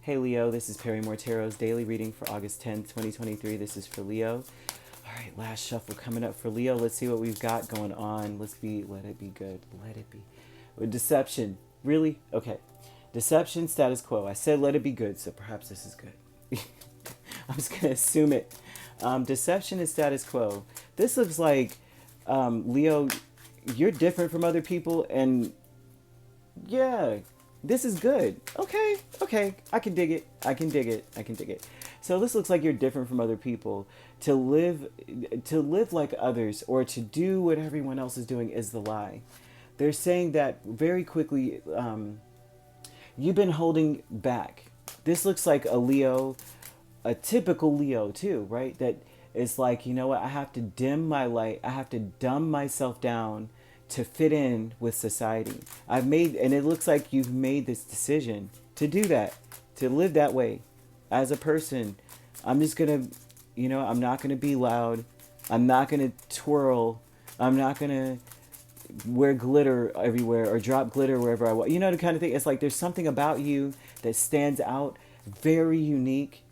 Hey Leo, this is Perrymore Tarot's daily reading for August 10th, 2023. This is for Leo. All right, last shuffle coming up for Leo. Let's see what we've got going on. Let it be good. Let it be. Deception. Really? Okay. Deception, status quo. I said let it be good, so perhaps this is good. I'm just going to assume it. Deception is status quo. This looks like, Leo, you're different from other people, and yeah, this is good. Okay, I can dig it. I can dig it. So this looks like you're different from other people. To live like others or to do what everyone else is doing is the lie. They're saying that very quickly. You've been holding back. This looks like a Leo, a typical Leo too, right? That is like, you know what? I have to dim my light. I have to dumb myself down to fit in with society. And it looks like you've made this decision to do that, to live that way. As a person, I'm just gonna, I'm not gonna be loud. I'm not gonna twirl. I'm not gonna wear glitter everywhere or drop glitter wherever I want. You know, the kind of thing. It's like there's something about you that stands out, very unique,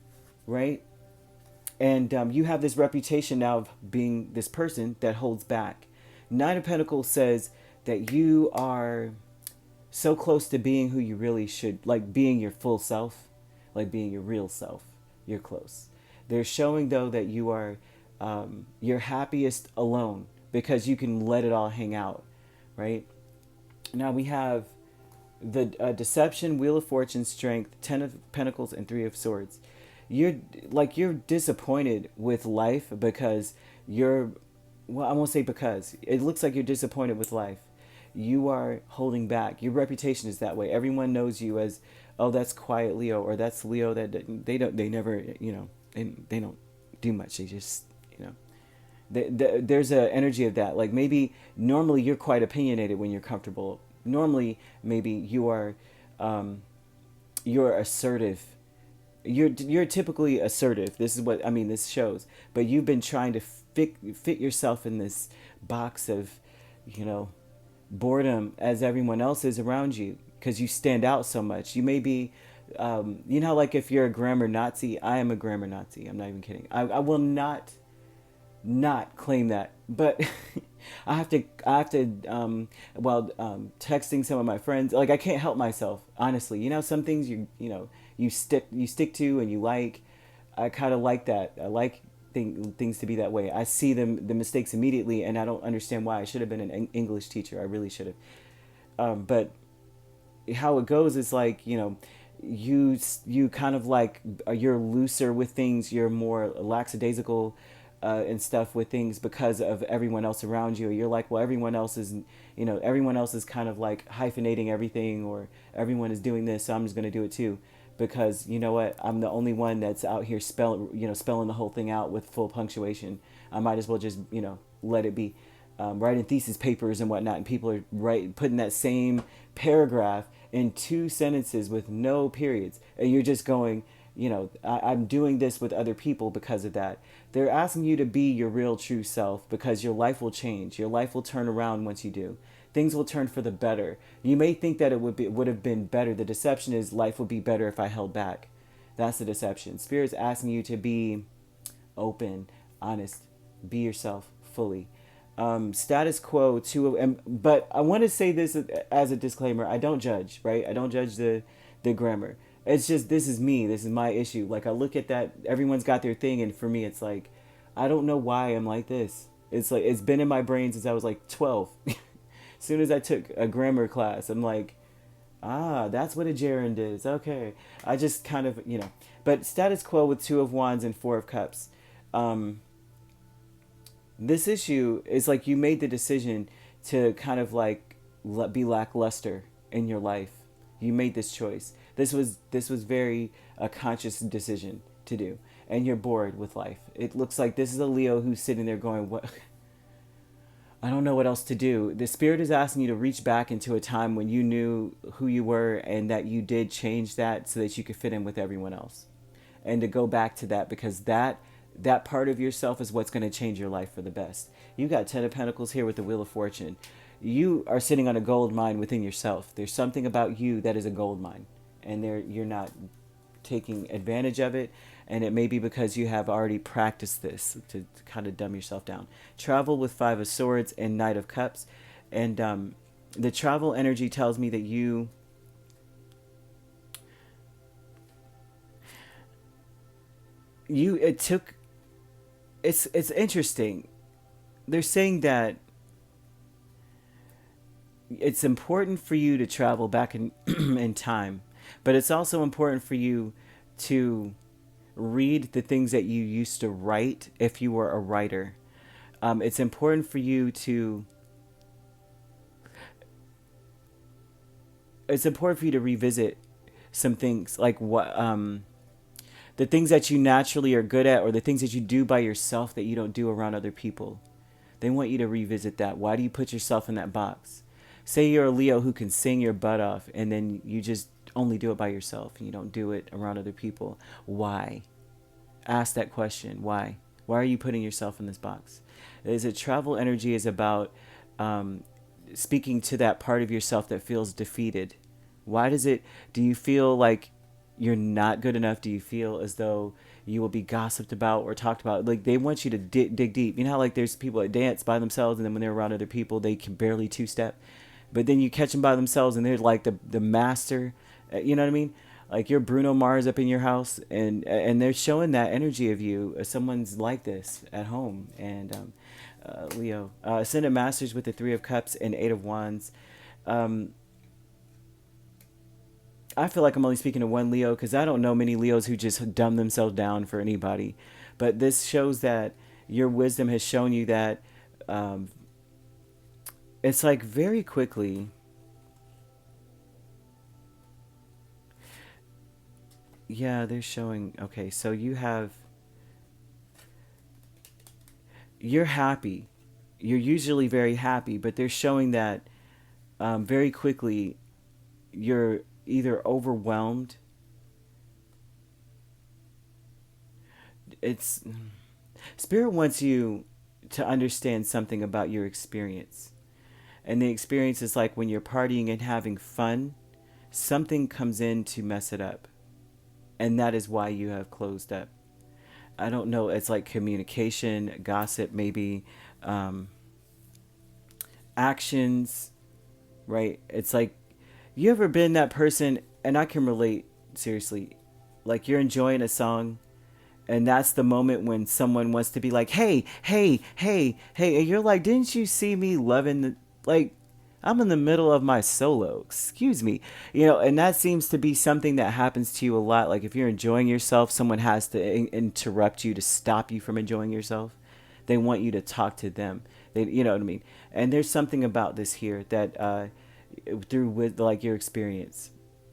right? And you have this reputation now of being this person that holds back. Nine of Pentacles says that you are so close to being who you really should, like being your full self, like being your real self. You're close. They're showing though that you are your happiest alone because you can let it all hang out, right? Now we have the Deception, Wheel of Fortune, Strength, Ten of Pentacles, and Three of Swords. You're disappointed with life because I won't say because. It looks like you're disappointed with life. You are holding back. Your reputation is that way. Everyone knows you as, oh, that's quiet Leo, or that's Leo that they never, they don't do much. They just, there's an energy of that. Like maybe normally you're quite opinionated when you're comfortable. Normally, maybe you're assertive. You're typically assertive. This is what this shows. But you've been trying to fit yourself in this box of, boredom as everyone else is around you because you stand out so much. You may be, like if you're a grammar Nazi. I am a grammar Nazi. I'm not even kidding. I will not claim that, but I have to while texting some of my friends, like I can't help myself, honestly. Some things you stick to and you like. I kind of like that. I like things to be that way. I see the mistakes immediately, and I don't understand why. I should have been an English teacher. I really should have. But how it goes is like, you kind of like, you're looser with things. You're more lackadaisical and stuff with things because of everyone else around you. You're like, well, everyone else is kind of like hyphenating everything, or everyone is doing this, so I'm just going to do it too. Because you know what, I'm the only one that's out here spelling the whole thing out with full punctuation. I might as well just let it be. Writing thesis papers and whatnot, and people are putting that same paragraph in 2 sentences with no periods, and you're just going, I'm doing this with other people because of that. They're asking you to be your real true self because your life will change. Your life will turn around once you do. Things will turn for the better. You may think that it would have been better. The deception is life would be better if I held back. That's the deception. Spirit's asking you to be open, honest, be yourself fully. Status quo but I want to say this as a disclaimer. I don't judge, right? I don't judge the grammar. It's just, this is me. This is my issue. Like I look at that, everyone's got their thing, and for me, it's like, I don't know why I'm like this. It's like, it's been in my brain since I was like 12. As soon as I took a grammar class, I'm like, that's what a gerund is. Okay. I just kind of, But status quo with 2 of Wands and 4 of Cups. This issue is like you made the decision to kind of like be lackluster in your life. You made this choice. This was very a conscious decision to do. And you're bored with life. It looks like this is a Leo who's sitting there going, what? I don't know what else to do. The Spirit is asking you to reach back into a time when you knew who you were and that you did change that so that you could fit in with everyone else. And to go back to that, because that part of yourself is what's going to change your life for the best. You got 10 of Pentacles here with the Wheel of Fortune. You are sitting on a gold mine within yourself. There's something about you that is a gold mine. And you're not taking advantage of it, and it may be because you have already practiced this to kind of dumb yourself down. Travel with Five of Swords and Knight of Cups. And the travel energy tells me that it's interesting. They're saying that it's important for you to travel back in in time, but it's also important for you to read the things that you used to write if you were a writer. It's important for you to revisit some things, like what the things that you naturally are good at, or the things that you do by yourself that you don't do around other people. They want you to revisit that. Why do you put yourself in that box? Say you're a Leo who can sing your butt off, and then you just only do it by yourself and you don't do it around other people. Why? Ask that question. Why? Why are you putting yourself in this box? Is it travel energy is about speaking to that part of yourself that feels defeated? Why do you feel like you're not good enough? Do you feel as though you will be gossiped about or talked about? Like, they want you to dig deep. You know how, like, there's people that dance by themselves, and then when they're around other people, they can barely two-step. But then you catch them by themselves, and they're like the master. You know what I mean? Like, you're Bruno Mars up in your house, and they're showing that energy of you. Someone's like this at home. And Leo. Ascendant Masters with the Three of Cups and Eight of Wands. I feel like I'm only speaking to one Leo because I don't know many Leos who just dumb themselves down for anybody. But this shows that your wisdom has shown you that it's like very quickly. Yeah, they're showing. Okay, so you're happy. You're usually very happy, but they're showing that very quickly you're either overwhelmed. It's Spirit wants you to understand something about your experience. And the experience is like when you're partying and having fun, something comes in to mess it up. And that is why you have closed up. I don't know. It's like communication, gossip, maybe actions, right? It's like, you ever been that person, and I can relate, seriously, like you're enjoying a song, and that's the moment when someone wants to be like, hey, hey, hey, hey, and you're like, didn't you see me loving like, I'm in the middle of my solo, excuse me, and that seems to be something that happens to you a lot. Like, if you're enjoying yourself, someone has to interrupt you to stop you from enjoying yourself. They want you to talk to them. You know what I mean? And there's something about this here that through with like your experience,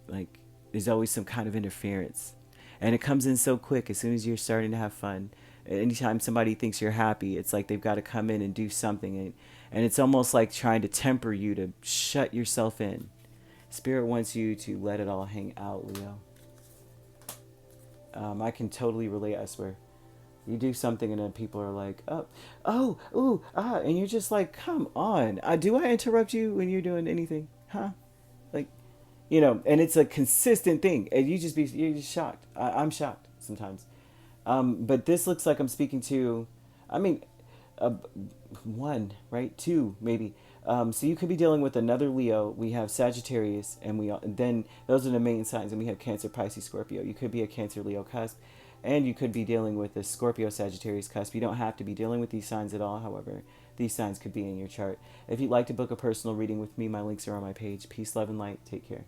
like there's always some kind of interference, and it comes in so quick as soon as you're starting to have fun. Anytime somebody thinks you're happy, it's like they've got to come in and do something, and it's almost like trying to temper you to shut yourself in. Spirit wants you to let it all hang out, Leo. I can totally relate, I swear. You do something and then people are like, ooh, and you're just like, come on. Do I interrupt you when you're doing anything? Huh? Like, and it's a consistent thing. And you're just shocked. I'm shocked sometimes. But this looks like I'm speaking to, I mean, one, right? Two, maybe. So you could be dealing with another Leo. We have Sagittarius, and then those are the main signs. And we have Cancer, Pisces, Scorpio. You could be a Cancer, Leo cusp. And you could be dealing with a Scorpio, Sagittarius cusp. You don't have to be dealing with these signs at all. However, these signs could be in your chart. If you'd like to book a personal reading with me, my links are on my page. Peace, love, and light. Take care.